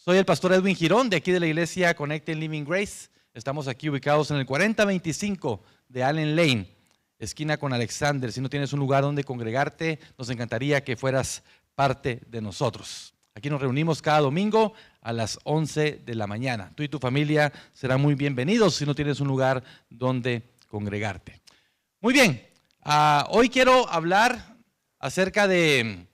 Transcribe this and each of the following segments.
Soy el pastor Edwin Girón, de aquí de la iglesia Connected Living Grace. Estamos aquí ubicados en el 4025 de Allen Lane, esquina con Alexander. Si no tienes un lugar donde congregarte, nos encantaría que fueras parte de nosotros. Aquí nos reunimos cada domingo a las 11 de la mañana. Tú y tu familia serán muy bienvenidos si no tienes un lugar donde congregarte. Muy bien, hoy quiero hablar acerca de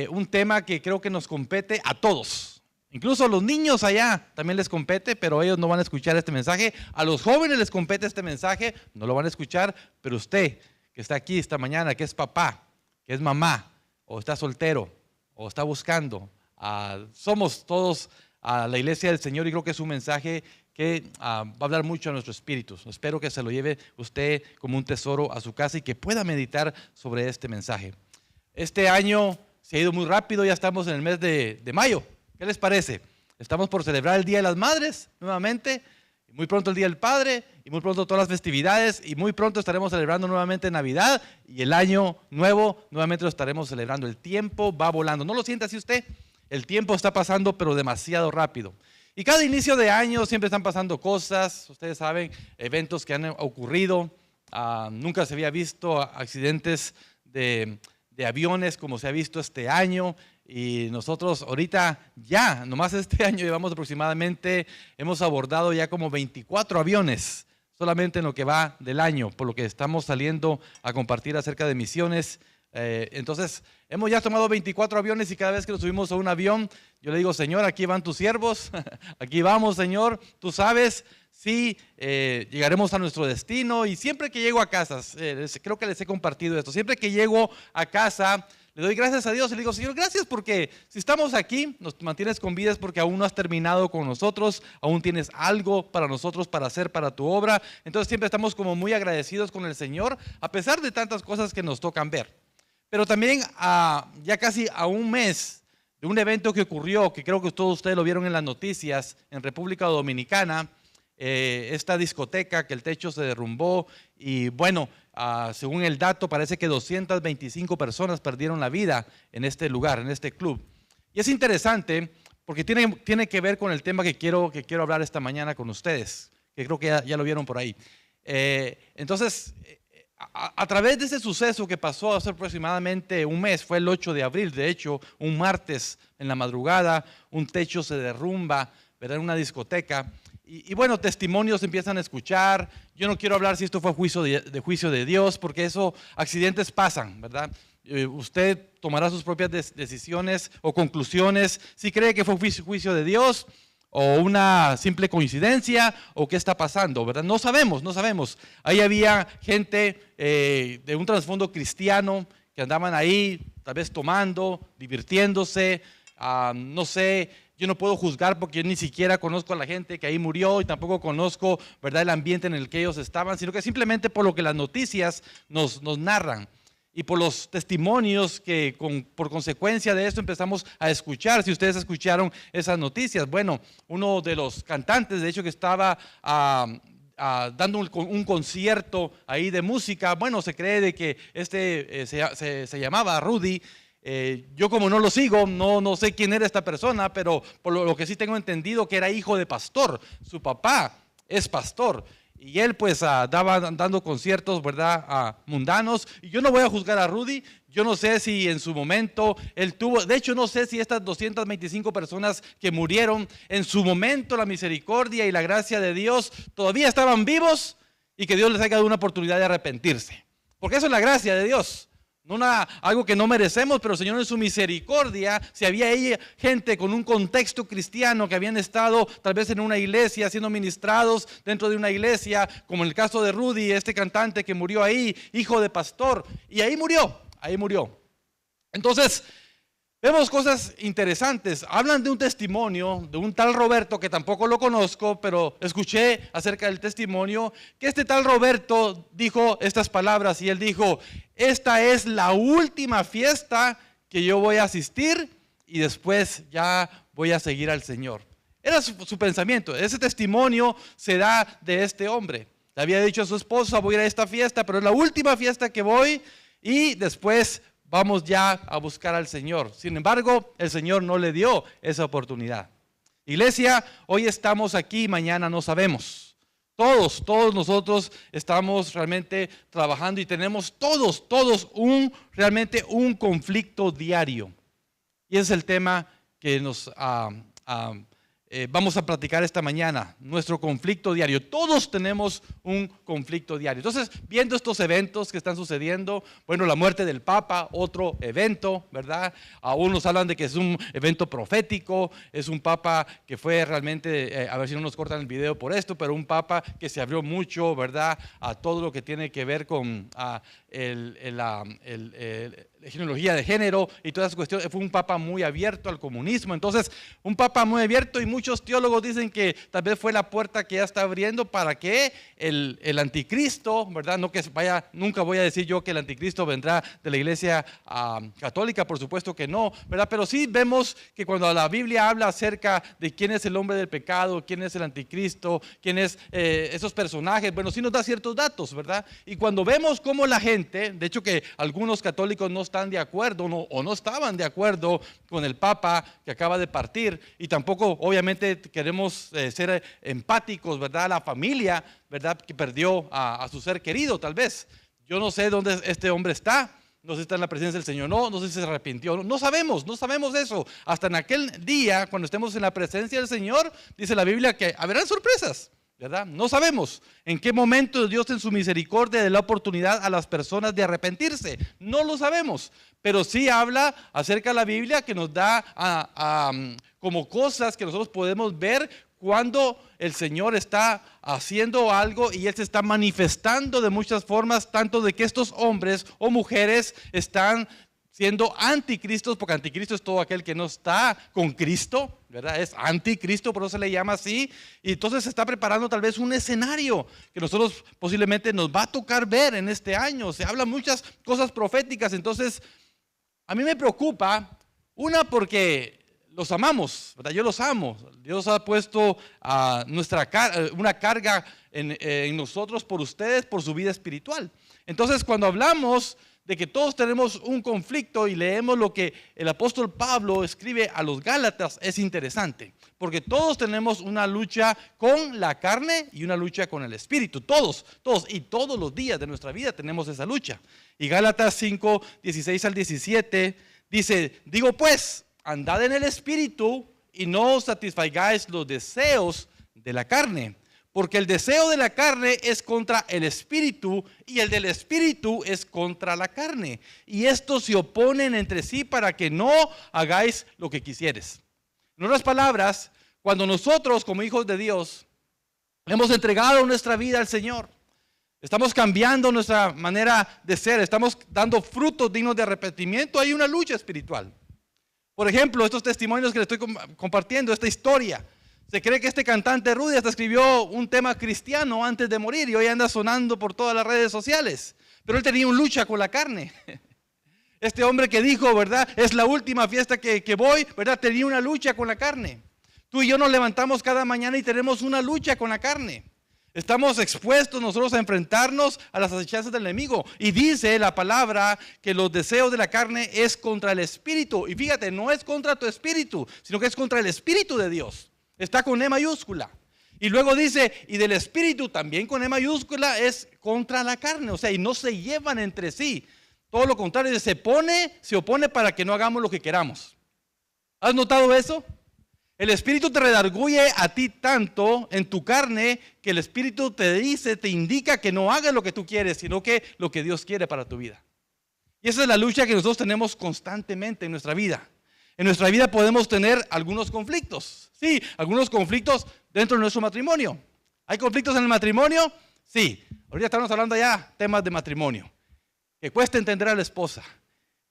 un tema que creo que nos compete a todos. Incluso a los niños allá también les compete, pero ellos no van a escuchar este mensaje. A los jóvenes les compete este mensaje, no lo van a escuchar, pero usted que está aquí esta mañana, que es papá, que es mamá, o está soltero, o está buscando, somos todos la iglesia del Señor y creo que es un mensaje que va a hablar mucho a nuestro espíritu. Espero que se lo lleve usted como un tesoro a su casa y que pueda meditar sobre este mensaje. Este año se ha ido muy rápido, ya estamos en el mes de mayo. ¿Qué les parece? Estamos por celebrar el Día de las Madres nuevamente, muy pronto el Día del Padre y muy pronto todas las festividades y muy pronto estaremos celebrando nuevamente Navidad y el año nuevo nuevamente lo estaremos celebrando. El tiempo va volando, ¿no lo siente así usted? El tiempo está pasando pero demasiado rápido. Y cada inicio de año siempre están pasando cosas, ustedes saben, eventos que han ocurrido, nunca se había visto accidentes de aviones como se ha visto este año. Y nosotros ahorita ya, nomás este año llevamos aproximadamente, hemos abordado ya como 24 aviones, solamente en lo que va del año, por lo que estamos saliendo a compartir acerca de misiones. Entonces, hemos ya tomado 24 aviones y cada vez que nos subimos a un avión, yo le digo, Señor, aquí van tus siervos, aquí vamos, Señor, tú sabes si llegaremos a nuestro destino. Y siempre que llego a casa, creo que les he compartido esto, siempre que llego a casa, le doy gracias a Dios y le digo, Señor, gracias porque si estamos aquí, nos mantienes con vida es porque aún no has terminado con nosotros, aún tienes algo para nosotros para hacer para tu obra. Entonces siempre estamos como muy agradecidos con el Señor, a pesar de tantas cosas que nos tocan ver. Pero también ya casi a un mes de un evento que ocurrió, que creo que todos ustedes lo vieron en las noticias, en República Dominicana, esta discoteca que el techo se derrumbó y bueno, según el dato parece que 225 personas perdieron la vida en este lugar, en este club. Y es interesante porque tiene que ver con el tema que quiero hablar esta mañana con ustedes, que creo que ya lo vieron por ahí. Entonces, a través de ese suceso que pasó hace aproximadamente un mes, fue el 8 de abril, de hecho, un martes en la madrugada, un techo se derrumba, ¿verdad?, en una discoteca. Y bueno, testimonios empiezan a escuchar. Yo no quiero hablar si esto fue juicio de Dios, porque eso, accidentes pasan, ¿verdad? Usted tomará sus propias decisiones o conclusiones, si cree que fue juicio de Dios o una simple coincidencia o qué está pasando, ¿verdad? No sabemos. Ahí había gente de un trasfondo cristiano que andaban ahí, tal vez tomando, divirtiéndose, no sé. Yo no puedo juzgar porque yo ni siquiera conozco a la gente que ahí murió y tampoco conozco, ¿verdad?, el ambiente en el que ellos estaban, sino que simplemente por lo que las noticias nos narran y por los testimonios que por consecuencia de esto empezamos a escuchar. Si ustedes escucharon esas noticias, bueno, uno de los cantantes, de hecho, que estaba dando un concierto ahí de música, bueno, se cree de que se llamaba Rudy. Yo como no lo sigo, no sé quién era esta persona, pero por lo que sí tengo entendido que era hijo de pastor, su papá es pastor y él pues daba dando conciertos, ¿verdad?, mundanos. Y yo no voy a juzgar a Rudy, yo no sé si en su momento él tuvo, de hecho no sé si estas 225 personas que murieron en su momento, la misericordia y la gracia de Dios todavía estaban vivos y que Dios les haya dado una oportunidad de arrepentirse, porque eso es la gracia de Dios. No algo que no merecemos, pero el Señor en su misericordia, si había ahí gente con un contexto cristiano que habían estado tal vez en una iglesia, siendo ministrados dentro de una iglesia, como en el caso de Rudy, este cantante que murió ahí, hijo de pastor, y ahí murió. Entonces, vemos cosas interesantes. Hablan de un testimonio de un tal Roberto, que tampoco lo conozco, pero escuché acerca del testimonio, que este tal Roberto dijo estas palabras y él dijo, esta es la última fiesta que yo voy a asistir y después ya voy a seguir al Señor. Era su pensamiento. Ese testimonio se da de este hombre. Le había dicho a su esposa, voy a ir a esta fiesta, pero es la última fiesta que voy y después vamos ya a buscar al Señor. Sin embargo, el Señor no le dio esa oportunidad. Iglesia, hoy estamos aquí, mañana no sabemos. Todos nosotros estamos realmente trabajando y tenemos todos realmente un conflicto diario. Y ese es el tema que nos vamos a platicar esta mañana, nuestro conflicto diario. Todos tenemos un conflicto diario. Entonces, viendo estos eventos que están sucediendo, bueno, la muerte del Papa, otro evento, ¿verdad? Unos hablan de que es un evento profético, es un Papa que fue realmente, a ver si no nos cortan el video por esto, pero un Papa que se abrió mucho, ¿verdad? A todo lo que tiene que ver con la genealogía de género y todas esas cuestiones. Fue un Papa muy abierto al comunismo. Entonces, un Papa muy abierto, y muchos teólogos dicen que tal vez fue la puerta que ya está abriendo para que el anticristo, ¿verdad? No que vaya, nunca voy a decir yo que el anticristo vendrá de la iglesia católica, por supuesto que no, ¿verdad? Pero sí vemos que cuando la Biblia habla acerca de quién es el hombre del pecado, quién es el anticristo, quién es esos personajes, bueno, sí nos da ciertos datos, ¿verdad? Y cuando vemos cómo la gente, de hecho que algunos católicos no están de acuerdo o no estaban de acuerdo con el Papa que acaba de partir, y tampoco obviamente queremos ser empáticos, ¿verdad? La familia, ¿verdad? Que perdió a su ser querido, tal vez. Yo no sé dónde este hombre está. No sé si está en la presencia del Señor, no sé si se arrepintió, no sabemos eso. Hasta en aquel día, cuando estemos en la presencia del Señor, dice la Biblia que habrán sorpresas, ¿verdad? No sabemos en qué momento Dios en su misericordia dé la oportunidad a las personas de arrepentirse. No lo sabemos, pero sí habla acerca de la Biblia que nos da como cosas que nosotros podemos ver cuando el Señor está haciendo algo y Él se está manifestando de muchas formas, tanto de que estos hombres o mujeres están siendo anticristos, porque anticristo es todo aquel que no está con Cristo, ¿verdad? Es anticristo, por eso se le llama así. Y entonces se está preparando tal vez un escenario que nosotros posiblemente nos va a tocar ver en este año. Se hablan muchas cosas proféticas, entonces a mí me preocupa, una, porque los amamos, ¿verdad? Yo los amo. Dios ha puesto una carga en nosotros por ustedes, por su vida espiritual. Entonces, cuando hablamos de que todos tenemos un conflicto y leemos lo que el apóstol Pablo escribe a los Gálatas, es interesante, porque todos tenemos una lucha con la carne y una lucha con el espíritu, todos, y todos los días de nuestra vida tenemos esa lucha. Y Gálatas 5, 16 al 17 dice: digo pues, andad en el espíritu y no satisfagáis los deseos de la carne. Porque el deseo de la carne es contra el espíritu y el del espíritu es contra la carne. Y estos se oponen entre sí para que no hagáis lo que quisieres. En otras palabras, cuando nosotros como hijos de Dios hemos entregado nuestra vida al Señor, estamos cambiando nuestra manera de ser, estamos dando frutos dignos de arrepentimiento, hay una lucha espiritual. Por ejemplo, estos testimonios que les estoy compartiendo, esta historia. Se cree que este cantante Rudy hasta escribió un tema cristiano antes de morir y hoy anda sonando por todas las redes sociales. Pero él tenía una lucha con la carne. Este hombre que dijo, ¿verdad? Es la última fiesta que voy, ¿verdad? Tenía una lucha con la carne. Tú y yo nos levantamos cada mañana y tenemos una lucha con la carne. Estamos expuestos nosotros a enfrentarnos a las acechanzas del enemigo. Y dice la palabra que los deseos de la carne es contra el espíritu. Y fíjate, no es contra tu espíritu, sino que es contra el espíritu de Dios. Está con E mayúscula. Y luego dice, y del espíritu también con E mayúscula es contra la carne. O sea, y no se llevan entre sí. Todo lo contrario, se opone para que no hagamos lo que queramos. ¿Has notado eso? El espíritu te redarguye a ti tanto en tu carne que el espíritu te indica que no hagas lo que tú quieres, sino que lo que Dios quiere para tu vida. Y esa es la lucha que nosotros tenemos constantemente en nuestra vida. En nuestra vida podemos tener algunos conflictos. Sí, algunos conflictos dentro de nuestro matrimonio. ¿Hay conflictos en el matrimonio? Sí. Ahorita estamos hablando ya temas de matrimonio. Que cuesta entender a la esposa.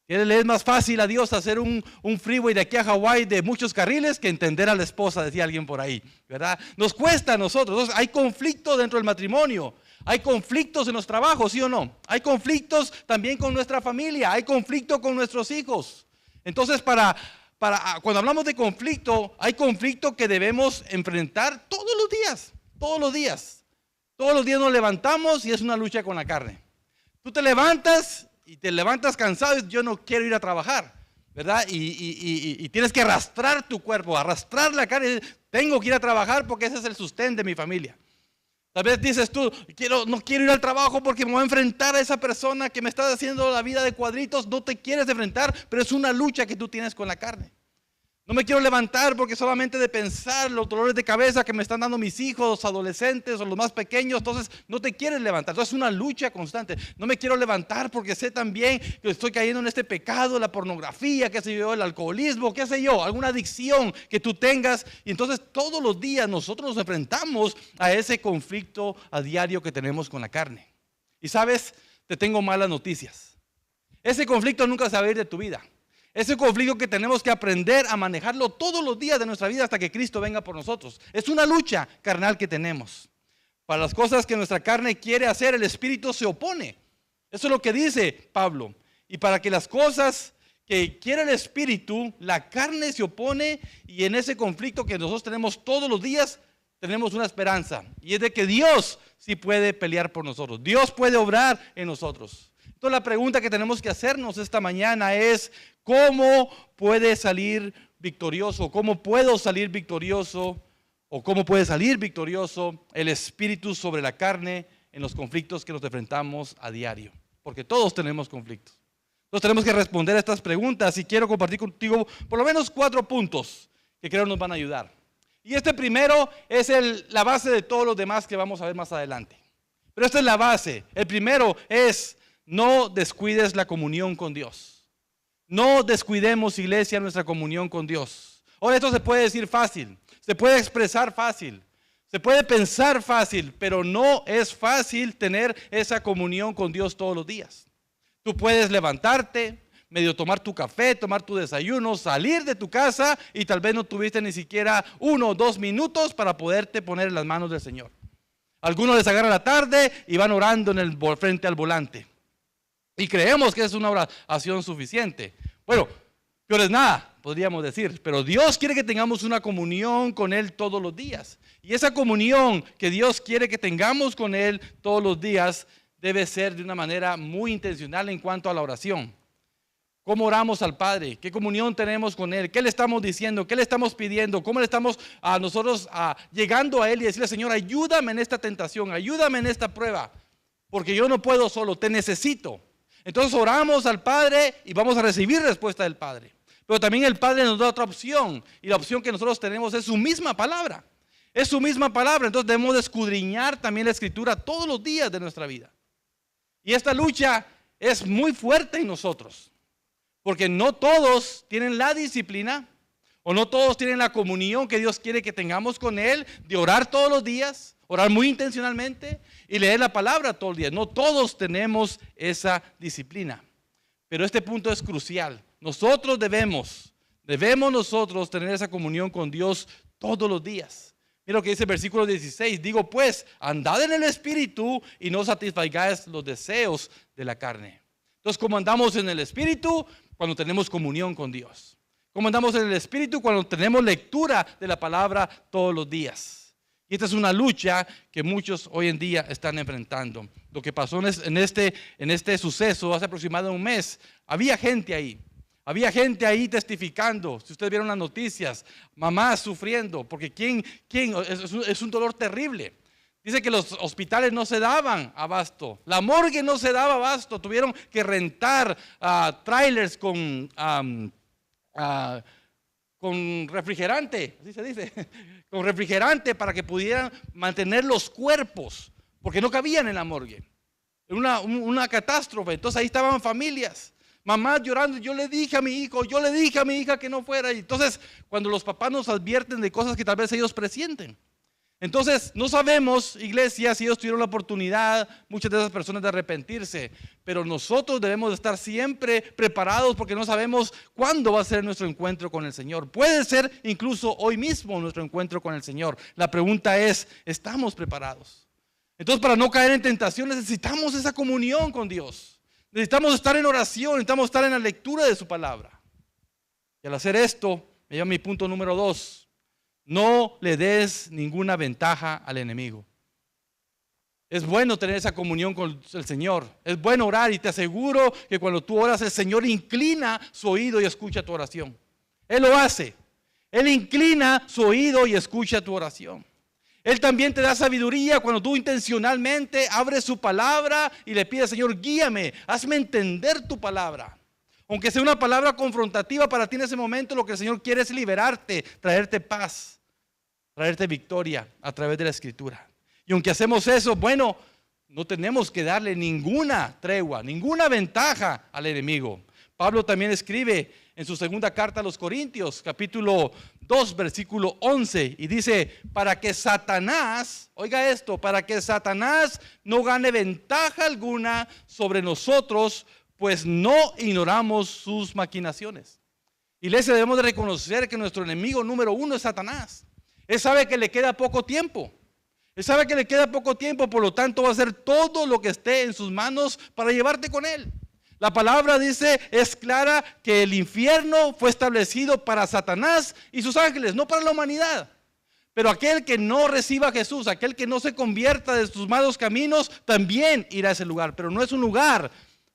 Que le es más fácil a Dios hacer un freeway de aquí a Hawái de muchos carriles que entender a la esposa, decía alguien por ahí, ¿verdad? Nos cuesta a nosotros. Entonces, hay conflictos dentro del matrimonio. Hay conflictos en los trabajos, ¿sí o no? Hay conflictos también con nuestra familia. Hay conflicto con nuestros hijos. Entonces, cuando hablamos de conflicto, hay conflicto que debemos enfrentar todos los días. Todos los días. Todos los días nos levantamos y es una lucha con la carne. Tú te levantas y te levantas cansado y yo no quiero ir a trabajar. ¿verdad? Y tienes que arrastrar tu cuerpo, arrastrar la carne. Tengo que ir a trabajar porque ese es el sustento de mi familia. Tal vez dices tú, no quiero ir al trabajo porque me voy a enfrentar a esa persona que me está haciendo la vida de cuadritos. No te quieres enfrentar, pero es una lucha que tú tienes con la carne. No me quiero levantar porque solamente de pensar los dolores de cabeza que me están dando mis hijos, adolescentes o los más pequeños, entonces no te quieres levantar. Entonces es una lucha constante. No me quiero levantar porque sé también que estoy cayendo en este pecado, la pornografía, qué sé yo, el alcoholismo, qué sé yo, alguna adicción que tú tengas. Y entonces todos los días nosotros nos enfrentamos a ese conflicto a diario que tenemos con la carne. Y sabes, te tengo malas noticias. Ese conflicto nunca se va a ir de tu vida. Ese conflicto que tenemos que aprender a manejarlo todos los días de nuestra vida hasta que Cristo venga por nosotros. Es una lucha carnal que tenemos. Para las cosas que nuestra carne quiere hacer, el Espíritu se opone. Eso es lo que dice Pablo. Y para que las cosas que quiere el Espíritu, la carne se opone, y en ese conflicto que nosotros tenemos todos los días, tenemos una esperanza. Y es de que Dios sí puede pelear por nosotros. Dios puede obrar en nosotros. Entonces la pregunta que tenemos que hacernos esta mañana es: ¿cómo puede salir victorioso? ¿Cómo puedo salir victorioso? ¿O cómo puede salir victorioso el espíritu sobre la carne en los conflictos que nos enfrentamos a diario? Porque todos tenemos conflictos. Entonces tenemos que responder a estas preguntas, y quiero compartir contigo por lo menos 4 puntos que creo nos van a ayudar. Y este primero es la base de todos los demás que vamos a ver más adelante. Pero esta es la base. El primero es: no descuides la comunión con Dios. No descuidemos, iglesia, nuestra comunión con Dios. Ahora, esto se puede decir fácil, se puede expresar fácil, se puede pensar fácil, pero no es fácil tener esa comunión con Dios todos los días. Tú puedes levantarte, medio tomar tu café, tomar tu desayuno, salir de tu casa y tal vez no tuviste ni siquiera 1 o 2 minutos para poderte poner en las manos del Señor. Algunos les agarra la tarde y van orando frente al volante. Y creemos que es una oración suficiente. Bueno, peor es nada, podríamos decir. Pero Dios quiere que tengamos una comunión con Él todos los días. Y esa comunión que Dios quiere que tengamos con Él todos los días debe ser de una manera muy intencional en cuanto a la oración. ¿Cómo oramos al Padre? ¿Qué comunión tenemos con Él? ¿Qué le estamos diciendo? ¿Qué le estamos pidiendo? ¿Cómo le estamos a nosotros llegando a Él y decirle: Señor, ayúdame en esta tentación, ayúdame en esta prueba, porque yo no puedo solo, te necesito? Entonces oramos al Padre y vamos a recibir respuesta del Padre. Pero también el Padre nos da otra opción, y la opción que nosotros tenemos es su misma palabra. Es su misma palabra. Entonces debemos de escudriñar también la Escritura todos los días de nuestra vida. Y esta lucha es muy fuerte en nosotros, porque no todos tienen la disciplina, o no todos tienen la comunión que Dios quiere que tengamos con Él, de orar todos los días, orar muy intencionalmente y leer la palabra todos los días. No todos tenemos esa disciplina, pero este punto es crucial. Nosotros debemos nosotros tener esa comunión con Dios todos los días. Mira lo que dice el versículo 16: digo pues, andad en el Espíritu y no satisfagáis los deseos de la carne. Entonces, ¿cómo andamos en el Espíritu? Cuando tenemos comunión con Dios. ¿Cómo andamos en el Espíritu? Cuando tenemos lectura de la palabra todos los días. Y esta es una lucha que muchos hoy en día están enfrentando. Lo que pasó en este suceso hace aproximadamente un mes, había gente ahí testificando. Si ustedes vieron las noticias, mamás sufriendo, porque es un dolor terrible. Dice que los hospitales no se daban abasto, la morgue no se daba abasto, tuvieron que rentar trailers con refrigerante, así se dice, con refrigerante, para que pudieran mantener los cuerpos, porque no cabían en la morgue. Una catástrofe. Entonces ahí estaban familias, mamás llorando. Yo le dije a mi hija que no fuera. Y entonces, cuando los papás nos advierten de cosas que tal vez ellos presienten, entonces no sabemos, iglesia, si ellos tuvieron la oportunidad, muchas de esas personas, de arrepentirse. Pero nosotros debemos de estar siempre preparados, porque no sabemos cuándo va a ser nuestro encuentro con el Señor. Puede ser incluso hoy mismo nuestro encuentro con el Señor. La pregunta es: ¿estamos preparados? Entonces, para no caer en tentación, necesitamos esa comunión con Dios. Necesitamos estar en oración, necesitamos estar en la lectura de su palabra. Y al hacer esto, me lleva a mi punto número 2. No le des ninguna ventaja al enemigo. Es bueno tener esa comunión con el Señor. Es bueno orar y te aseguro que cuando tú oras el Señor inclina su oído y escucha tu oración. Él lo hace. Él inclina su oído y escucha tu oración. Él también te da sabiduría cuando tú intencionalmente abres su palabra y le pides, Señor, guíame, hazme entender tu palabra. Aunque sea una palabra confrontativa para ti en ese momento, lo que el Señor quiere es liberarte, traerte paz, traerte victoria a través de la Escritura. Y aunque hacemos eso, bueno, no tenemos que darle ninguna tregua, ninguna ventaja al enemigo. Pablo también escribe en su segunda carta a los Corintios, capítulo 2, versículo 11, y dice, para que Satanás, oiga esto, para que Satanás no gane ventaja alguna sobre nosotros, pues no ignoramos sus maquinaciones. Iglesia, debemos de reconocer que nuestro enemigo número uno es Satanás. Él sabe que le queda poco tiempo. Él sabe que le queda poco tiempo, por lo tanto va a hacer todo lo que esté en sus manos para llevarte con él. La palabra dice, es clara, que el infierno fue establecido para Satanás y sus ángeles, no para la humanidad. Pero aquel que no reciba a Jesús, aquel que no se convierta de sus malos caminos, también irá a ese lugar. Pero no es un lugar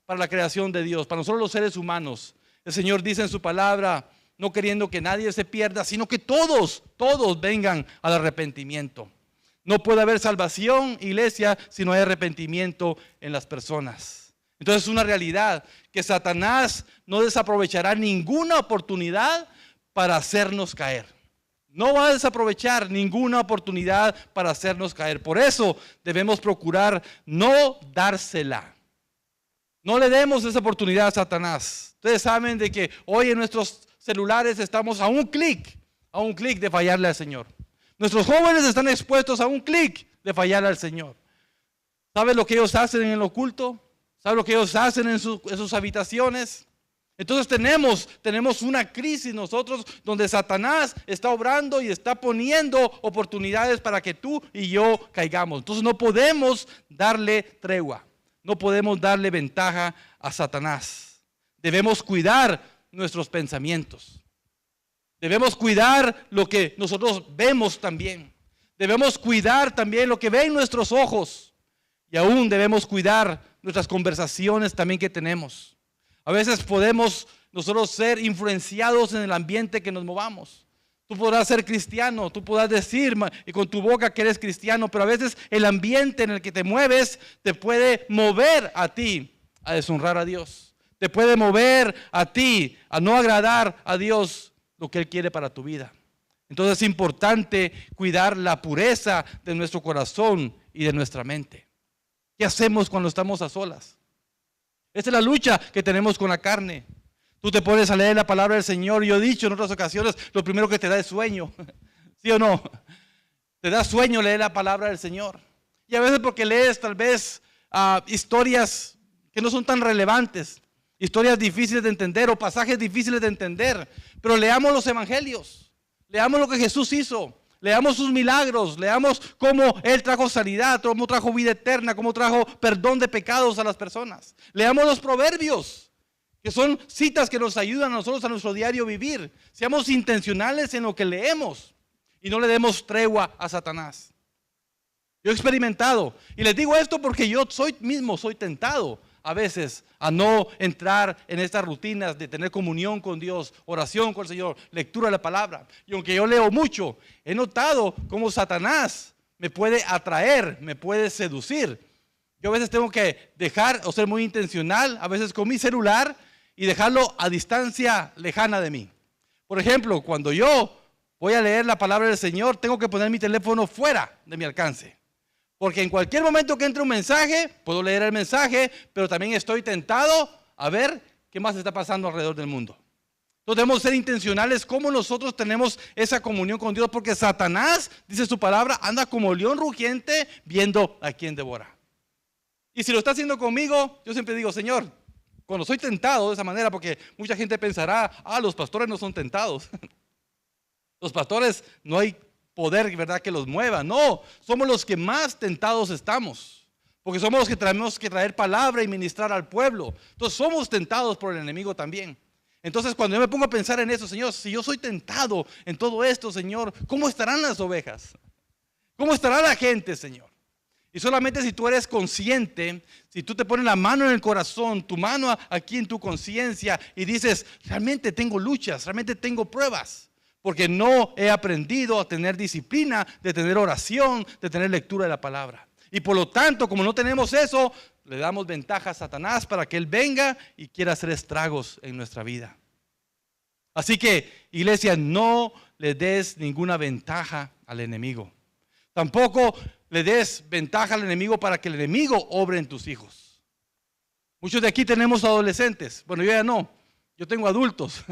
para la creación de Dios, para nosotros los seres humanos. El Señor dice en su palabra, no queriendo que nadie se pierda, sino que todos vengan al arrepentimiento. No puede haber salvación, iglesia, si no hay arrepentimiento en las personas. Entonces es una realidad que Satanás no desaprovechará ninguna oportunidad para hacernos caer. No va a desaprovechar ninguna oportunidad para hacernos caer. Por eso debemos procurar no dársela. No le demos esa oportunidad a Satanás. Ustedes saben de que hoy en nuestros celulares estamos a un clic de fallarle al Señor. Nuestros jóvenes están expuestos a un clic de fallar al Señor. ¿Sabe lo que ellos hacen en el oculto? ¿Sabe lo que ellos hacen en sus habitaciones? Entonces tenemos una crisis nosotros donde Satanás está obrando y está poniendo oportunidades para que tú y yo caigamos. Entonces no podemos darle tregua, no podemos darle ventaja a Satanás. Debemos cuidar nuestros pensamientos. Debemos cuidar lo que nosotros vemos también. Debemos cuidar también lo que ven nuestros ojos. Y aún debemos cuidar nuestras conversaciones también que tenemos. A veces podemos nosotros ser influenciados en el ambiente que nos movamos. Tú podrás ser cristiano, tú podrás decir y con tu boca que eres cristiano, pero a veces el ambiente en el que te mueves te puede mover a ti a deshonrar a Dios. Te puede mover a ti a no agradar a Dios lo que Él quiere para tu vida. Entonces es importante cuidar la pureza de nuestro corazón y de nuestra mente. ¿Qué hacemos cuando estamos a solas? Esta es la lucha que tenemos con la carne. Tú te pones a leer la palabra del Señor y yo he dicho en otras ocasiones, lo primero que te da es sueño. ¿Sí o no? Te da sueño leer la palabra del Señor. Y a veces porque lees tal vez historias que no son tan relevantes. Historias difíciles de entender o pasajes difíciles de entender. Pero leamos los evangelios. Leamos lo que Jesús hizo. Leamos sus milagros. Leamos cómo Él trajo sanidad, cómo trajo vida eterna, cómo trajo perdón de pecados a las personas. Leamos los proverbios, que son citas que nos ayudan a nosotros a nuestro diario vivir. Seamos intencionales en lo que leemos y no le demos tregua a Satanás. Yo he experimentado, y les digo esto porque yo soy tentado a veces a no entrar en estas rutinas de tener comunión con Dios, oración con el Señor, lectura de la palabra. Y aunque yo leo mucho, he notado cómo Satanás me puede atraer, me puede seducir. Yo a veces tengo que dejar o ser muy intencional, a veces con mi celular, y dejarlo a distancia lejana de mí. Por ejemplo, cuando yo voy a leer la palabra del Señor, tengo que poner mi teléfono fuera de mi alcance. Porque en cualquier momento que entre un mensaje, puedo leer el mensaje, pero también estoy tentado a ver qué más está pasando alrededor del mundo. Entonces debemos ser intencionales como nosotros tenemos esa comunión con Dios, porque Satanás, dice su palabra, anda como león rugiente viendo a quién devora. Y si lo está haciendo conmigo, yo siempre digo, Señor, cuando soy tentado de esa manera, porque mucha gente pensará, los pastores no son tentados. Los pastores no hay poder, ¿verdad?, que los mueva. No, somos los que más tentados estamos, porque somos los que tenemos que traer palabra y ministrar al pueblo. Entonces somos tentados por el enemigo también. Entonces cuando yo me pongo a pensar en eso, Señor, si yo soy tentado en todo esto, Señor, ¿cómo estarán las ovejas? ¿Cómo estará la gente, Señor? Y solamente si tú eres consciente, si tú te pones la mano en el corazón, tu mano aquí en tu conciencia y dices, realmente tengo luchas, realmente tengo pruebas, porque no he aprendido a tener disciplina, de tener oración, de tener lectura de la palabra. Y por lo tanto, como no tenemos eso, le damos ventaja a Satanás para que él venga y quiera hacer estragos en nuestra vida. Así que, iglesia, no le des ninguna ventaja al enemigo. Tampoco le des ventaja al enemigo para que el enemigo obre en tus hijos. Muchos de aquí tenemos adolescentes. Bueno, yo ya no. Yo tengo adultos.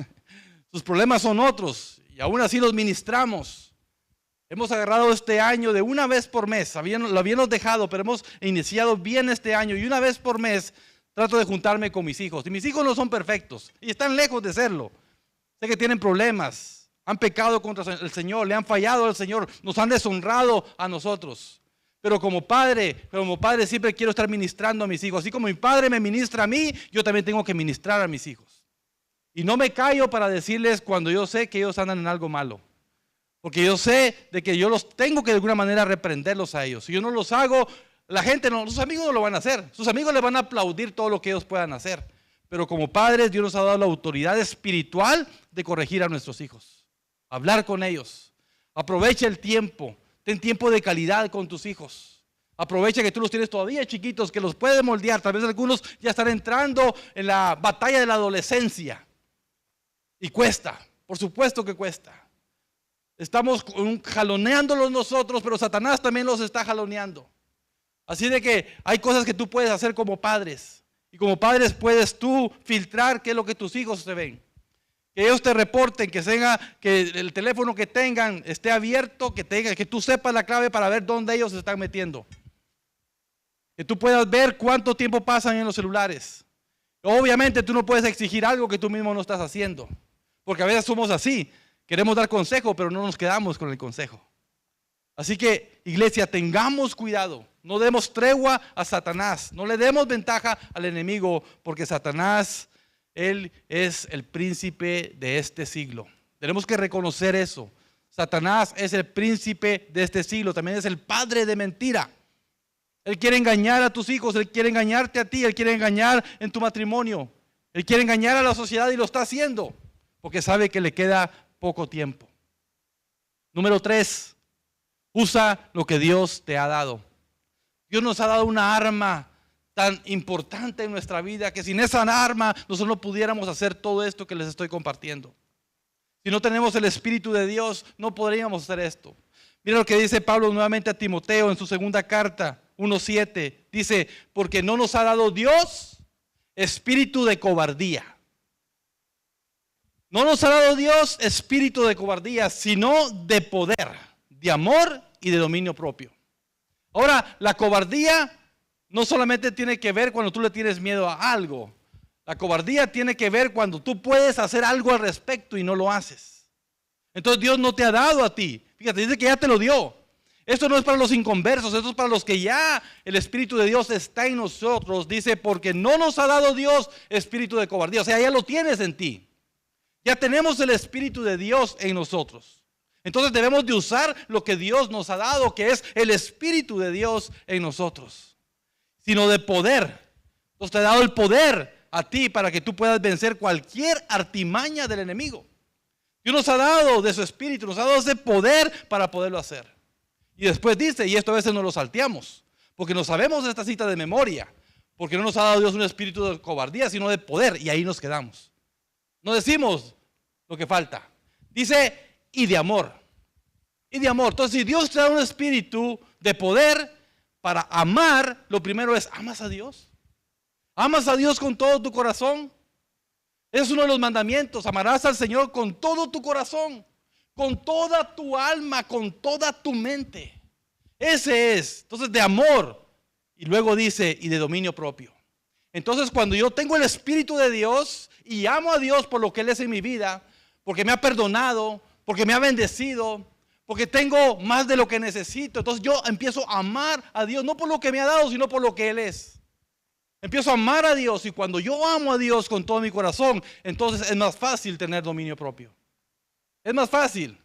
Sus problemas son otros y aún así los ministramos. Hemos agarrado este año de una vez por mes. Lo habíamos dejado, pero hemos iniciado bien este año y una vez por mes trato de juntarme con mis hijos. Y mis hijos no son perfectos y están lejos de serlo. Sé que tienen problemas. Han pecado contra el Señor, le han fallado al Señor, nos han deshonrado a nosotros. Pero como padre siempre quiero estar ministrando a mis hijos. Así como mi padre me ministra a mí, yo también tengo que ministrar a mis hijos. Y no me callo para decirles cuando yo sé que ellos andan en algo malo. Porque yo sé de que yo los tengo que de alguna manera reprenderlos a ellos. Si yo no los hago, la gente no, sus amigos no lo van a hacer. Sus amigos les van a aplaudir todo lo que ellos puedan hacer. Pero como padres, Dios nos ha dado la autoridad espiritual de corregir a nuestros hijos. Hablar con ellos. Aprovecha el tiempo. Ten tiempo de calidad con tus hijos. Aprovecha que tú los tienes todavía chiquitos, que los puedes moldear. Tal vez algunos ya están entrando en la batalla de la adolescencia. Y cuesta. Por supuesto que cuesta. Estamos jaloneándolos nosotros, pero Satanás también los está jaloneando. Así de que hay cosas que tú puedes hacer como padres. Y como padres puedes tú filtrar qué es lo que tus hijos te ven. Que ellos te reporten, que el teléfono que tengan esté abierto, que tú sepas la clave para ver dónde ellos se están metiendo. Que tú puedas ver cuánto tiempo pasan en los celulares. Obviamente tú no puedes exigir algo que tú mismo no estás haciendo. Porque a veces somos así. Queremos dar consejo, pero no nos quedamos con el consejo. Así que, iglesia, tengamos cuidado. No demos tregua a Satanás. No le demos ventaja al enemigo, porque Satanás, él es el príncipe de este siglo. Tenemos que reconocer eso. Satanás es el príncipe de este siglo. También es el padre de mentira. Él quiere engañar a tus hijos. Él quiere engañarte a ti. Él quiere engañar en tu matrimonio. Él quiere engañar a la sociedad y lo está haciendo. Porque sabe que le queda poco tiempo. Número 3. Usa lo que Dios te ha dado. Dios nos ha dado una arma tan importante en nuestra vida que sin esa arma nosotros no pudiéramos hacer todo esto que les estoy compartiendo. Si no tenemos el Espíritu de Dios, no podríamos hacer esto. Mira lo que dice Pablo nuevamente a Timoteo en su segunda carta, 1:7. Dice, porque no nos ha dado Dios espíritu de cobardía. No nos ha dado Dios espíritu de cobardía, sino de poder, de amor y de dominio propio. Ahora, la cobardía no solamente tiene que ver cuando tú le tienes miedo a algo. La cobardía tiene que ver cuando tú puedes hacer algo al respecto y no lo haces. Entonces Dios no te ha dado a ti. Fíjate, dice que ya te lo dio. Esto no es para los inconversos, esto es para los que ya el Espíritu de Dios está en nosotros. Dice, porque no nos ha dado Dios espíritu de cobardía. O sea, ya lo tienes en ti. Ya tenemos el Espíritu de Dios en nosotros. Entonces debemos de usar lo que Dios nos ha dado, que es el Espíritu de Dios en nosotros. Sino de poder. Entonces te ha dado el poder a ti para que tú puedas vencer cualquier artimaña del enemigo. Dios nos ha dado de su Espíritu, nos ha dado ese poder para poderlo hacer. Y después dice, y esto a veces nos lo salteamos, porque no sabemos esta cita de memoria, porque no nos ha dado Dios un espíritu de cobardía, sino de poder, y ahí nos quedamos. No decimos lo que falta. Dice, y de amor. Y de amor. Entonces, si Dios te da un espíritu de poder para amar, lo primero es, ¿amas a Dios? ¿Amas a Dios con todo tu corazón? Es uno de los mandamientos. Amarás al Señor con todo tu corazón, con toda tu alma, con toda tu mente. Ese es. Entonces, de amor. Y luego dice, y de dominio propio. Entonces, cuando yo tengo el Espíritu de Dios y amo a Dios por lo que Él es en mi vida, porque me ha perdonado, porque me ha bendecido, porque tengo más de lo que necesito, entonces yo empiezo a amar a Dios, no por lo que me ha dado, sino por lo que Él es. Empiezo a amar a Dios, y cuando yo amo a Dios con todo mi corazón, entonces es más fácil tener dominio propio. Es más fácil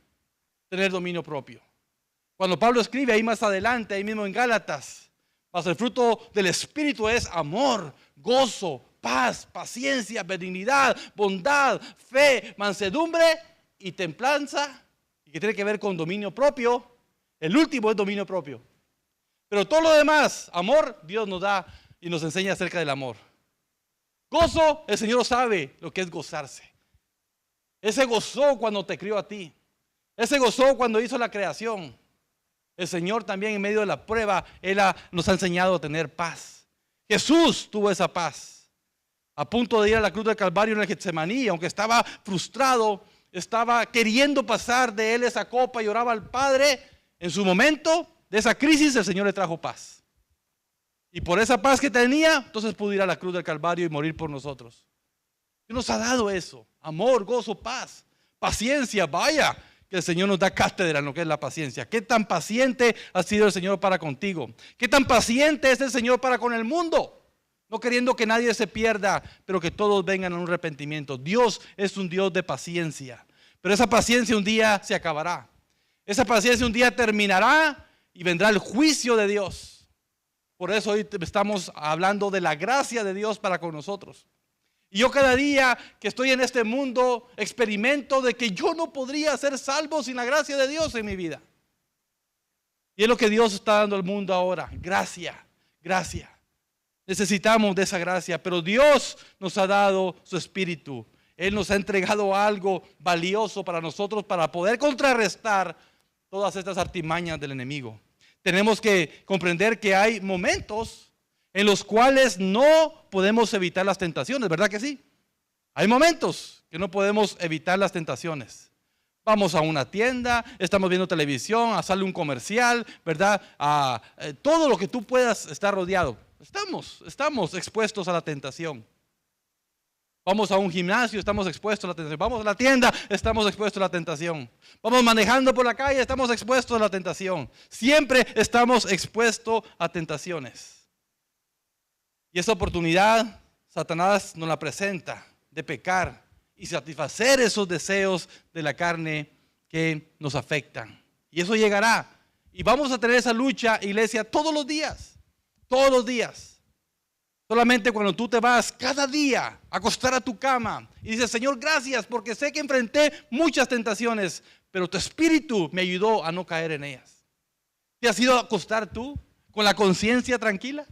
tener dominio propio. Cuando Pablo escribe ahí más adelante, ahí mismo en Gálatas, Mas el fruto del Espíritu es amor, gozo, paz, paciencia, benignidad, bondad, fe, mansedumbre y templanza, y que tiene que ver con dominio propio. El último es dominio propio. Pero todo lo demás, amor, Dios nos da y nos enseña acerca del amor. Gozo, el Señor sabe lo que es gozarse. Él se gozó cuando te crió a ti. Él se gozó cuando hizo la creación. El Señor también en medio de la prueba, Él nos ha enseñado a tener paz. Jesús tuvo esa paz. A punto de ir a la cruz del Calvario en el Getsemaní, aunque estaba frustrado, estaba queriendo pasar de Él esa copa y oraba al Padre. En su momento de esa crisis, el Señor le trajo paz. Y por esa paz que tenía, entonces pudo ir a la cruz del Calvario y morir por nosotros. Dios nos ha dado eso: amor, gozo, paz, paciencia. Vaya que el Señor nos da cátedra en lo que es la paciencia. ¿Qué tan paciente ha sido el Señor para contigo? ¿Qué tan paciente es el Señor para con el mundo? No queriendo que nadie se pierda, pero que todos vengan a un arrepentimiento. Dios es un Dios de paciencia. Pero esa paciencia un día se acabará. Esa paciencia un día terminará y vendrá el juicio de Dios. Por eso hoy estamos hablando de la gracia de Dios para con nosotros. Y yo cada día que estoy en este mundo experimento de que yo no podría ser salvo sin la gracia de Dios en mi vida. Y es lo que Dios está dando al mundo ahora: gracia, gracia. Necesitamos de esa gracia, pero Dios nos ha dado su Espíritu. Él nos ha entregado algo valioso para nosotros para poder contrarrestar todas estas artimañas del enemigo. Tenemos que comprender que hay momentos en los cuales no podemos evitar las tentaciones, ¿verdad que sí? Hay momentos que no podemos evitar las tentaciones. Vamos a una tienda, estamos viendo televisión, sale un comercial, ¿verdad? Todo lo que tú puedas estar rodeado. Estamos expuestos a la tentación. Vamos a un gimnasio, estamos expuestos a la tentación. Vamos a la tienda, estamos expuestos a la tentación. Vamos manejando por la calle, estamos expuestos a la tentación. Siempre estamos expuestos a tentaciones. Y esa oportunidad, Satanás nos la presenta de pecar y satisfacer esos deseos de la carne que nos afectan. Y eso llegará. Y vamos a tener esa lucha, iglesia, todos los días. Todos los días. Solamente cuando tú te vas cada día a acostar a tu cama y dices: Señor, gracias porque sé que enfrenté muchas tentaciones, pero tu Espíritu me ayudó a no caer en ellas. ¿Te has ido a acostar tú con la conciencia tranquila?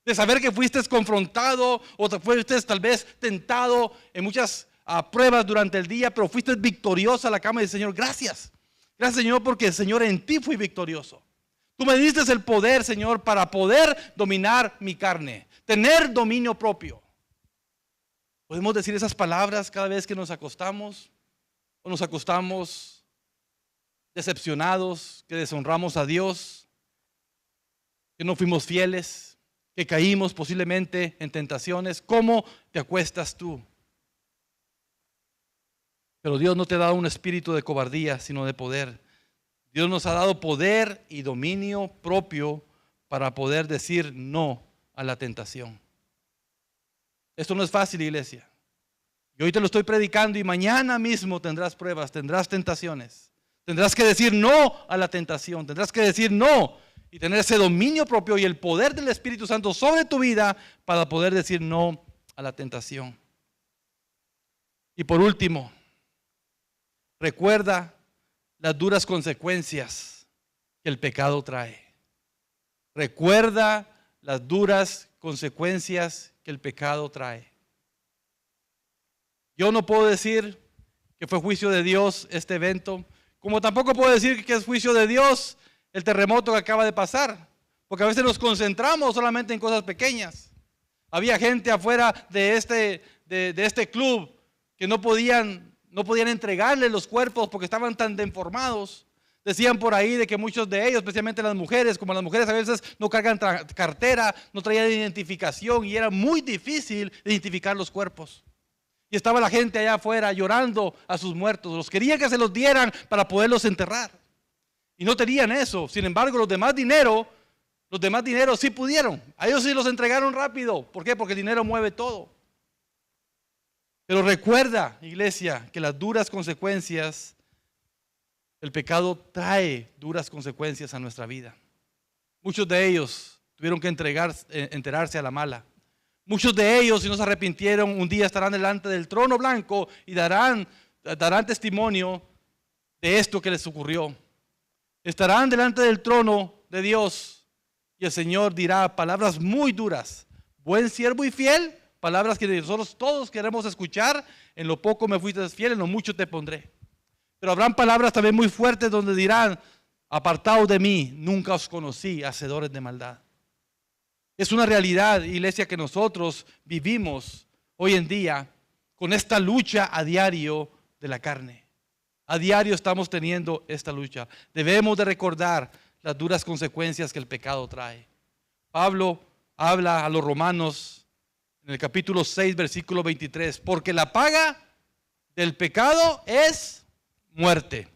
De saber que fuiste confrontado o te fuiste tal vez tentado en muchas pruebas durante el día, pero fuiste victorioso a la cama y dices: Señor, gracias. Gracias, Señor, porque Señor, en ti fui victorioso. Tú me diste el poder, Señor, para poder dominar mi carne, tener dominio propio. Podemos decir esas palabras cada vez que nos acostamos o nos acostamos decepcionados, que deshonramos a Dios, que no fuimos fieles, que caímos posiblemente en tentaciones. ¿Cómo te acuestas tú? Pero Dios no te ha dado un espíritu de cobardía, sino de poder. Dios nos ha dado poder y dominio propio para poder decir no a la tentación. Esto no es fácil, iglesia. Yo hoy te lo estoy predicando y mañana mismo tendrás pruebas, tendrás tentaciones. Tendrás que decir no a la tentación, tendrás que decir no y tener ese dominio propio y el poder del Espíritu Santo sobre tu vida para poder decir no a la tentación. Y por último, recuerda las duras consecuencias que el pecado trae. Recuerda las duras consecuencias que el pecado trae. Yo no puedo decir que fue juicio de Dios este evento, como tampoco puedo decir que es juicio de Dios el terremoto que acaba de pasar, porque a veces nos concentramos solamente en cosas pequeñas. Había gente afuera de este club que no podían entregarle los cuerpos porque estaban tan deformados. Decían por ahí de que muchos de ellos, especialmente las mujeres, como las mujeres a veces no cargan cartera, no traían identificación y era muy difícil identificar los cuerpos. Y estaba la gente allá afuera llorando a sus muertos. Los querían que se los dieran para poderlos enterrar. Y no tenían eso. Sin embargo, los demás dinero sí pudieron. A ellos sí los entregaron rápido. ¿Por qué? Porque el dinero mueve todo. Pero recuerda, iglesia, que las duras consecuencias, el pecado trae duras consecuencias a nuestra vida. Muchos de ellos tuvieron que enterarse a la mala. Muchos de ellos, si no se arrepintieron, un día estarán delante del trono blanco y darán testimonio de esto que les ocurrió. Estarán delante del trono de Dios y el Señor dirá palabras muy duras. Buen siervo y fiel, palabras que nosotros todos queremos escuchar. En lo poco me fuiste fiel, en lo mucho te pondré. Pero habrán palabras también muy fuertes donde dirán: apartaos de mí, nunca os conocí, hacedores de maldad. Es una realidad, iglesia, que nosotros vivimos hoy en día con esta lucha a diario de la carne. A diario estamos teniendo esta lucha. Debemos de recordar las duras consecuencias que el pecado trae. Pablo habla a los romanos en el capítulo 6, versículo 23, porque la paga del pecado es muerte.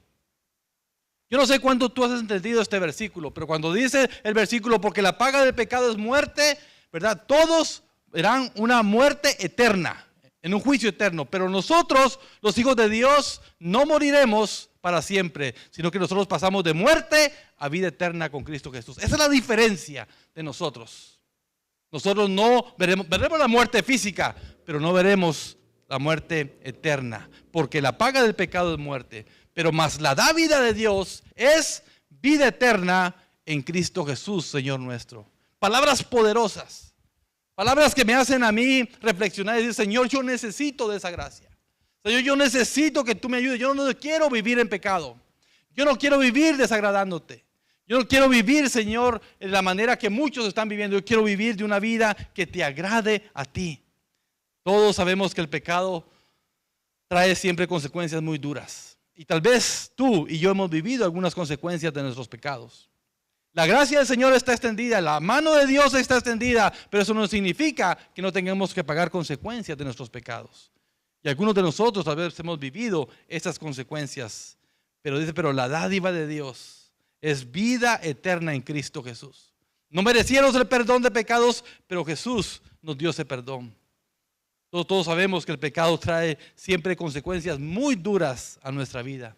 Yo no sé cuánto tú has entendido este versículo, pero cuando dice el versículo, porque la paga del pecado es muerte, ¿verdad? Todos verán una muerte eterna, en un juicio eterno, pero nosotros, los hijos de Dios, no moriremos para siempre, sino que nosotros pasamos de muerte a vida eterna con Cristo Jesús. Esa es la diferencia de nosotros. Nosotros no veremos la muerte física, pero no veremos la muerte eterna, porque la paga del pecado es muerte, pero más la dávida de Dios es vida eterna en Cristo Jesús, Señor nuestro. Palabras poderosas. Palabras que me hacen a mí reflexionar y decir: Señor, yo necesito de esa gracia. Señor, yo necesito que tú me ayudes. Yo no quiero vivir en pecado. Yo no quiero vivir desagradándote. Yo no quiero vivir, Señor, en la manera que muchos están viviendo. Yo quiero vivir de una vida que te agrade a ti. Todos sabemos que el pecado trae siempre consecuencias muy duras. Y tal vez tú y yo hemos vivido algunas consecuencias de nuestros pecados. La gracia del Señor está extendida, la mano de Dios está extendida, pero eso no significa que no tengamos que pagar consecuencias de nuestros pecados. Y algunos de nosotros tal vez hemos vivido esas consecuencias, pero dice: pero la dádiva de Dios es vida eterna en Cristo Jesús. No merecíamos el perdón de pecados, pero Jesús nos dio ese perdón. Todos sabemos que el pecado trae siempre consecuencias muy duras a nuestra vida.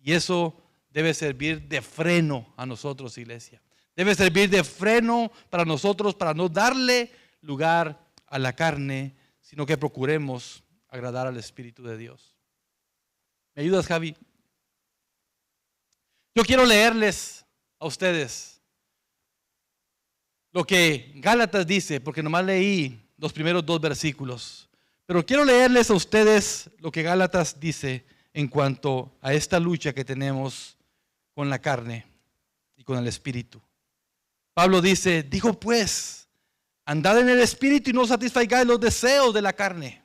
Y eso debe servir de freno a nosotros, iglesia. Debe servir de freno para nosotros, para no darle lugar a la carne, sino que procuremos agradar al Espíritu de Dios. ¿Me ayudas, Javi? Yo quiero leerles a ustedes lo que Gálatas dice, porque nomás leí los primeros 2 versículos. Pero quiero leerles a ustedes lo que Gálatas dice en cuanto a esta lucha que tenemos con la carne y con el espíritu. Pablo dice: digo pues, andad en el espíritu y no satisfagáis los deseos de la carne,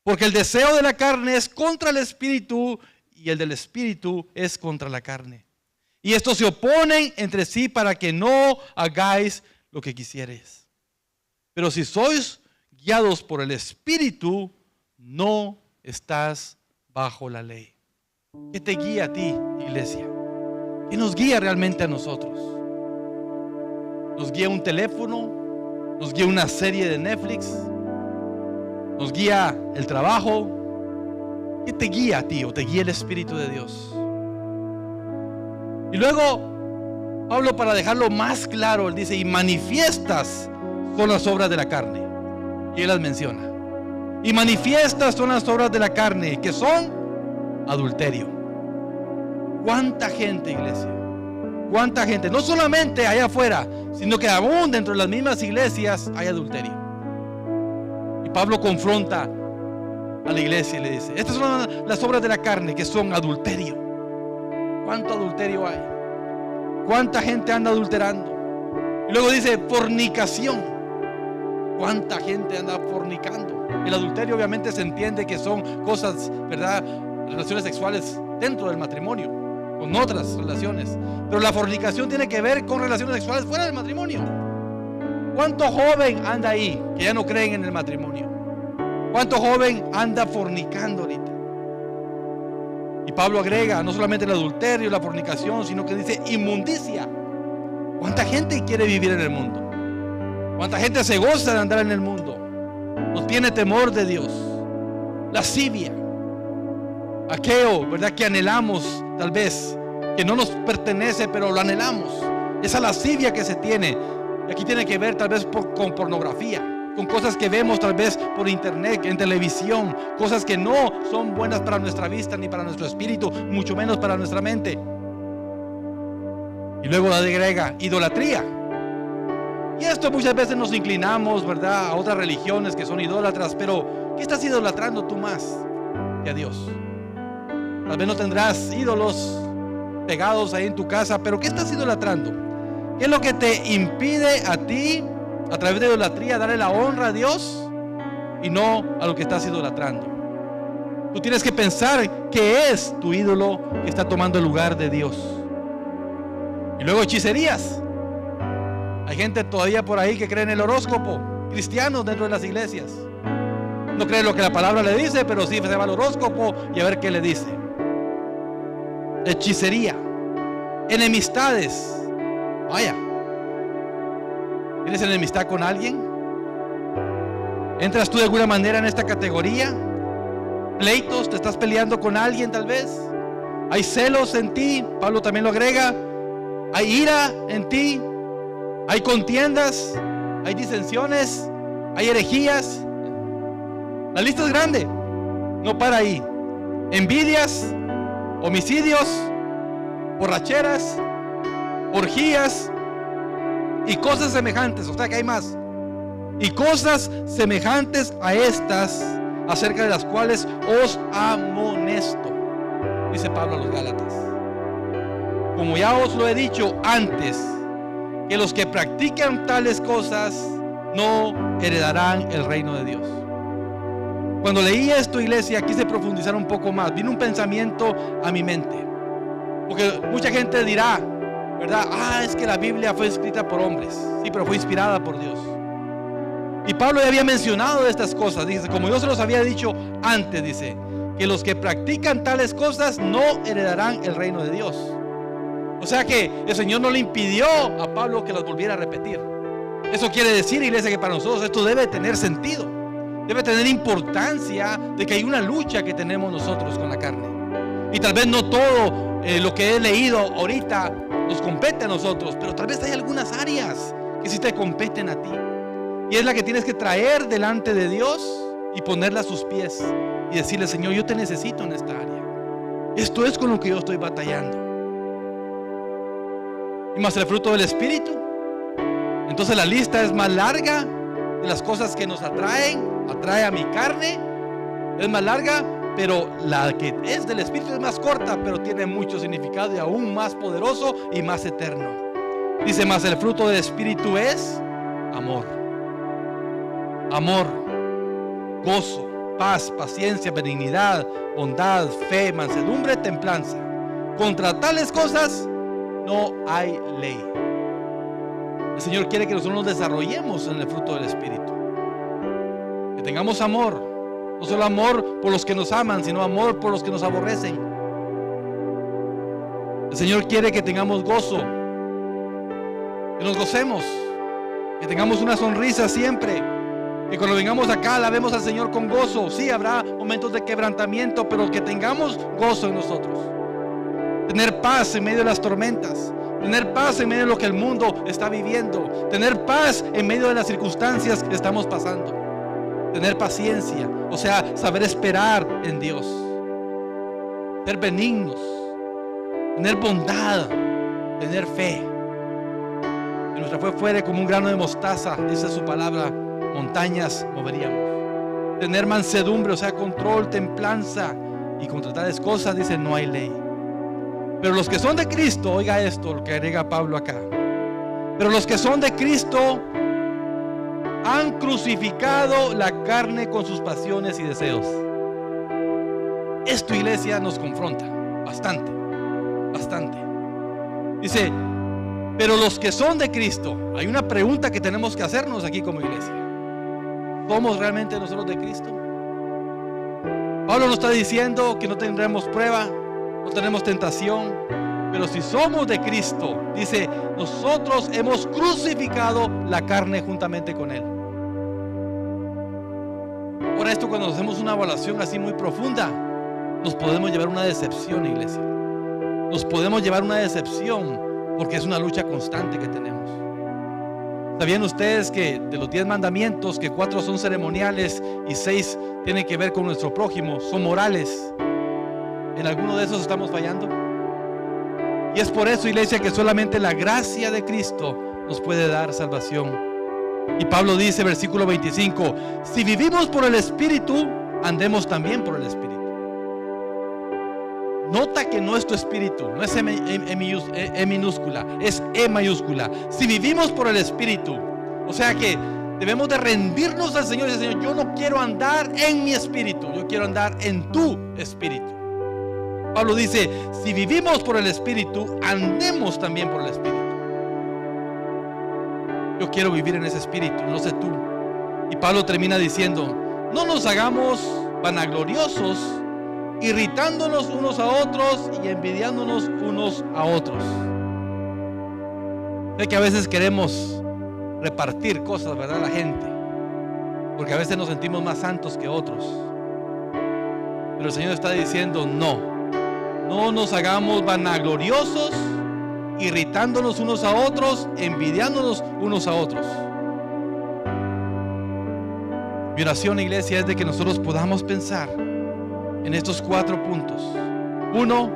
porque el deseo de la carne es contra el espíritu y el del espíritu es contra la carne. Y estos se oponen entre sí para que no hagáis lo que quisierais. Pero si sois guiados por el espíritu, no estás bajo la ley. ¿Qué te guía a ti, iglesia? ¿Qué nos guía realmente a nosotros? ¿Nos guía un teléfono? ¿Nos guía una serie de Netflix? ¿Nos guía el trabajo? ¿Qué te guía a ti o te guía el Espíritu de Dios? Y luego Pablo, para dejarlo más claro, él dice: y manifiestas son las obras de la carne. Y él las menciona. Y manifiestas son las obras de la carne, que son adulterio. ¿Cuánta gente, iglesia? ¿Cuánta gente? No solamente allá afuera, sino que aún dentro de las mismas iglesias hay adulterio. Y Pablo confronta a la iglesia y le dice: estas son las obras de la carne, que son adulterio. ¿Cuánto adulterio hay? ¿Cuánta gente anda adulterando? Y luego dice fornicación. ¿Cuánta gente anda fornicando? El adulterio obviamente se entiende que son cosas, ¿verdad?, relaciones sexuales dentro del matrimonio, con otras relaciones. Pero la fornicación tiene que ver con relaciones sexuales fuera del matrimonio. ¿Cuánto joven anda ahí que ya no creen en el matrimonio? ¿Cuánto joven anda fornicando ahorita? Y Pablo agrega no solamente el adulterio, la fornicación, sino que dice inmundicia. ¿Cuánta gente quiere vivir en el mundo? ¿Cuánta gente se goza de andar en el mundo? No tiene temor de Dios. Lascivia, aquello, ¿verdad?, que anhelamos, tal vez, que no nos pertenece, pero lo anhelamos. Esa lascivia que se tiene, Y aquí tiene que ver tal vez con pornografía, con cosas que vemos tal vez por internet, en televisión, cosas que no son buenas para nuestra vista ni para nuestro espíritu, mucho menos para nuestra mente. Y luego agrega idolatría. Y esto muchas veces nos inclinamos, ¿verdad?, a otras religiones que son idólatras, pero ¿qué estás idolatrando tú más que a Dios? Tal vez no tendrás ídolos pegados ahí en tu casa, pero ¿qué estás idolatrando? ¿Qué es lo que te impide a ti, a través de idolatría, darle la honra a Dios y no a lo que estás idolatrando? Tú tienes que pensar qué es tu ídolo que está tomando el lugar de Dios. Y luego hechicerías. Hay gente todavía por ahí que cree en el horóscopo, cristianos dentro de las iglesias. No cree lo que la palabra le dice, pero sí se va al horóscopo y a ver qué le dice. Hechicería, enemistades. Vaya, ¿tienes enemistad con alguien? ¿Entras tú de alguna manera en esta categoría? ¿Pleitos? ¿Te estás peleando con alguien tal vez? ¿Hay celos en ti? Pablo también lo agrega. ¿Hay ira en ti? ¿Hay contiendas? ¿Hay disensiones? ¿Hay herejías? La lista es grande. No para ahí. Envidias, homicidios, borracheras, orgías y cosas semejantes. O sea que hay más. Y cosas semejantes a estas, acerca de las cuales os amonesto, dice Pablo a los Gálatas. Como ya os lo he dicho antes, que los que practican tales cosas no heredarán el reino de Dios. Cuando leí esto, iglesia, quise profundizar un poco más. Vino un pensamiento a mi mente. Porque mucha gente dirá, ¿verdad? Es que la Biblia fue escrita por hombres. Sí, pero fue inspirada por Dios. Y Pablo ya había mencionado estas cosas. Dice, como yo se los había dicho antes, dice, que los que practican tales cosas no heredarán el reino de Dios. O sea que el Señor no le impidió a Pablo que las volviera a repetir. Eso quiere decir, iglesia, que para nosotros esto debe tener sentido. Debe tener importancia de que hay una lucha que tenemos nosotros con la carne. Y tal vez no todo lo que he leído ahorita nos compete a nosotros, pero tal vez hay algunas áreas que sí te competen a ti. Y es la que tienes que traer delante de Dios y ponerla a sus pies y decirle, Señor, yo te necesito en esta área. Esto es con lo que yo estoy batallando. Y más el fruto del Espíritu. Entonces la lista es más larga de las cosas que nos atrae a mi carne. Es más larga, pero la que es del Espíritu es más corta, pero tiene mucho significado y aún más poderoso y más eterno. Dice, más el fruto del Espíritu es amor. Amor, gozo, paz, paciencia, benignidad, bondad, fe, mansedumbre, templanza. Contra tales cosas no hay ley. El Señor quiere que nosotros nos desarrollemos en el fruto del Espíritu. Que tengamos amor. No solo amor por los que nos aman, sino amor por los que nos aborrecen. El Señor quiere que tengamos gozo. Que nos gocemos. Que tengamos una sonrisa siempre. Que cuando vengamos acá la vemos al Señor con gozo. Sí, habrá momentos de quebrantamiento, pero que tengamos gozo en nosotros. Tener paz en medio de las tormentas. Tener paz en medio de lo que el mundo está viviendo. Tener paz en medio de las circunstancias que estamos pasando. Tener paciencia, o sea, saber esperar en Dios. Ser benignos. Tener bondad. Tener fe. Si nuestra fe fuere como un grano de mostaza, dice su palabra, montañas moveríamos. Tener mansedumbre, o sea, control, templanza. Y contra tales cosas, dice, no hay ley. Pero los que son de Cristo, oiga esto, lo que agrega Pablo acá. Pero los que son de Cristo han crucificado la carne con sus pasiones y deseos. Esto, iglesia, nos confronta bastante, bastante. Dice, pero los que son de Cristo, hay una pregunta que tenemos que hacernos aquí como iglesia. ¿Somos realmente nosotros de Cristo? Pablo nos está diciendo que no tendremos prueba, no tenemos tentación, pero si somos de Cristo, dice, nosotros hemos crucificado la carne juntamente con Él. Por esto, cuando hacemos una evaluación así muy profunda, nos podemos llevar una decepción, iglesia. Nos podemos llevar una decepción porque es una lucha constante que tenemos. ¿Sabían ustedes que de los 10 mandamientos, que 4 son ceremoniales y 6 tienen que ver con nuestro prójimo, son morales? ¿En alguno de esos estamos fallando? Y es por eso, iglesia, que solamente la gracia de Cristo nos puede dar salvación. Y Pablo dice, versículo 25, si vivimos por el Espíritu, andemos también por el Espíritu. Nota que no es tu espíritu, no es E minúscula, es E mayúscula. Si vivimos por el Espíritu, o sea que debemos de rendirnos al Señor y decir, Señor, yo no quiero andar en mi espíritu, yo quiero andar en tu espíritu. Pablo dice, si vivimos por el Espíritu, andemos también por el Espíritu. Yo quiero vivir en ese espíritu, no sé tú. Y Pablo termina diciendo, no nos hagamos vanagloriosos, irritándonos unos a otros y envidiándonos unos a otros. Sé que a veces queremos repartir cosas, ¿verdad? A la gente, porque a veces nos sentimos más santos que otros. Pero el Señor está diciendo, no nos hagamos vanagloriosos, irritándonos unos a otros, envidiándonos unos a otros. Mi oración, iglesia, es de que nosotros podamos pensar en estos 4 puntos. 1,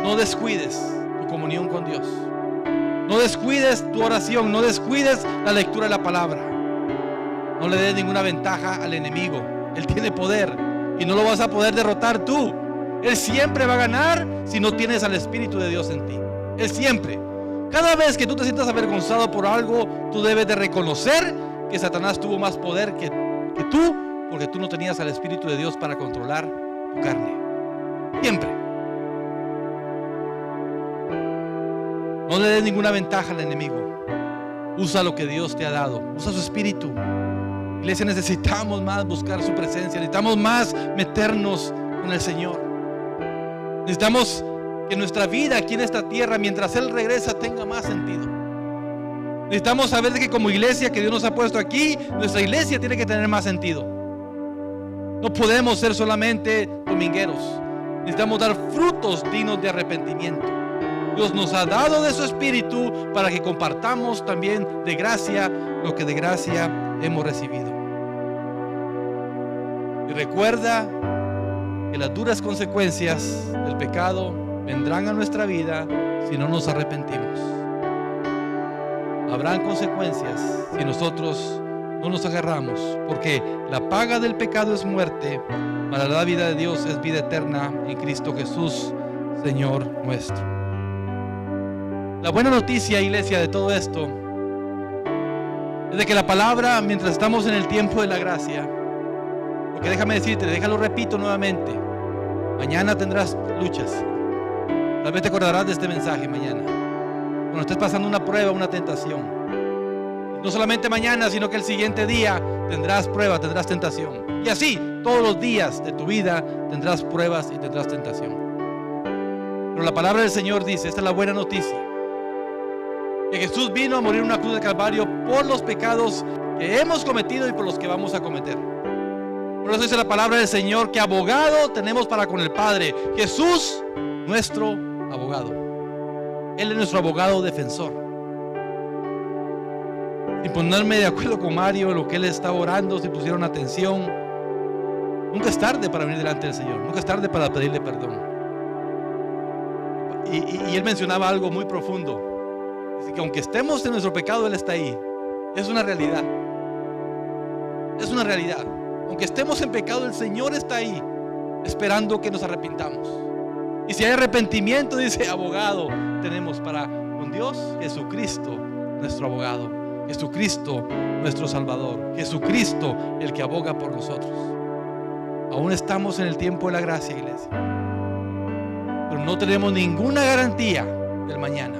no descuides tu comunión con Dios. No descuides tu oración, no descuides la lectura de la palabra. No le des ninguna ventaja al enemigo. Él tiene poder y no lo vas a poder derrotar tú. Él siempre va a ganar si no tienes al Espíritu de Dios en ti. Él siempre. Cada vez que tú te sientas avergonzado por algo, tú debes de reconocer que Satanás tuvo más poder que tú, porque tú no tenías al Espíritu de Dios para controlar tu carne. Siempre. No le des ninguna ventaja al enemigo. Usa lo que Dios te ha dado. Usa su Espíritu. Iglesia, necesitamos más buscar su presencia. Necesitamos más meternos con el Señor. Necesitamos que nuestra vida aquí en esta tierra, mientras Él regresa, tenga más sentido. Necesitamos saber de que como iglesia que Dios nos ha puesto aquí, nuestra iglesia tiene que tener más sentido. No podemos ser solamente domingueros. Necesitamos dar frutos dignos de arrepentimiento. Dios nos ha dado de su Espíritu para que compartamos también de gracia lo que de gracia hemos recibido. Y recuerda que las duras consecuencias del pecado vendrán a nuestra vida si no nos arrepentimos. Habrán consecuencias si nosotros no nos agarramos, porque la paga del pecado es muerte, para la vida de Dios es vida eterna en Cristo Jesús, Señor nuestro. La buena noticia, iglesia, de todo esto es de que la palabra, mientras estamos en el tiempo de la gracia, porque déjame decirte, déjalo repito nuevamente, mañana tendrás luchas. Tal vez te acordarás de este mensaje mañana, cuando estés pasando una prueba, una tentación. No solamente mañana, sino que el siguiente día tendrás prueba, tendrás tentación. Y así, todos los días de tu vida tendrás pruebas y tendrás tentación. Pero la palabra del Señor dice, esta es la buena noticia, que Jesús vino a morir en una cruz de Calvario por los pecados que hemos cometido y por los que vamos a cometer. Por eso dice la palabra del Señor que abogado tenemos para con el Padre, Jesús, nuestro abogado. Él es nuestro abogado defensor. Sin ponerme de acuerdo con Mario en lo que él estaba orando, si pusieron atención, nunca es tarde para venir delante del Señor, nunca es tarde para pedirle perdón. Y él mencionaba algo muy profundo. Dice que aunque estemos en nuestro pecado, Él está ahí. Es una realidad. Es una realidad. Aunque estemos en pecado, el Señor está ahí, esperando que nos arrepintamos. Y si hay arrepentimiento, dice, abogado tenemos para con Dios, Jesucristo, nuestro abogado. Jesucristo, nuestro Salvador. Jesucristo, el que aboga por nosotros. Aún estamos en el tiempo de la gracia, iglesia. Pero no tenemos ninguna garantía del mañana.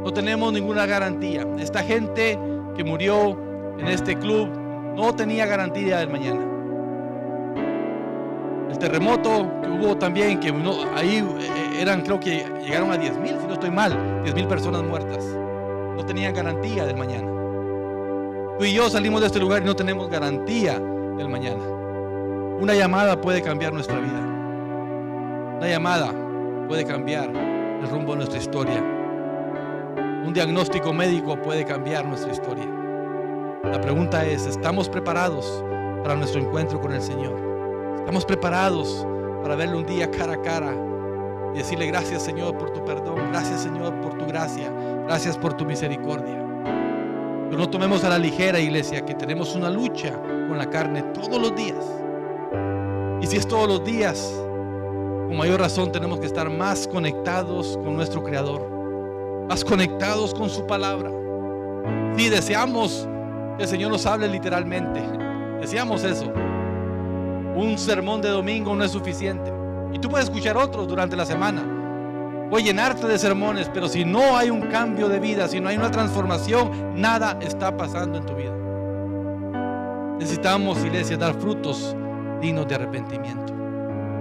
No tenemos ninguna garantía. Esta gente que murió en este club no tenía garantía del mañana. El terremoto que hubo también, que ahí eran, creo que llegaron a 10,000, si no estoy mal, 10,000 personas muertas. No tenían garantía del mañana. Tú y yo salimos de este lugar y no tenemos garantía del mañana. Una llamada puede cambiar nuestra vida. Una llamada puede cambiar el rumbo de nuestra historia. Un diagnóstico médico puede cambiar nuestra historia. La pregunta es, ¿estamos preparados para nuestro encuentro con el Señor? ¿Estamos preparados para verle un día cara a cara y decirle gracias, Señor, por tu perdón, gracias, Señor, por tu gracia, gracias por tu misericordia? Pero no tomemos a la ligera, iglesia, que tenemos una lucha con la carne todos los días. Y si es todos los días, con mayor razón tenemos que estar más conectados con nuestro Creador, más conectados con su palabra. Si deseamos que el Señor nos hable literalmente, deseamos eso. Un sermón de domingo no es suficiente. Y tú puedes escuchar otros durante la semana. Puedes llenarte de sermones, pero si no hay un cambio de vida, si no hay una transformación, nada está pasando en tu vida. Necesitamos, iglesia, dar frutos dignos de arrepentimiento.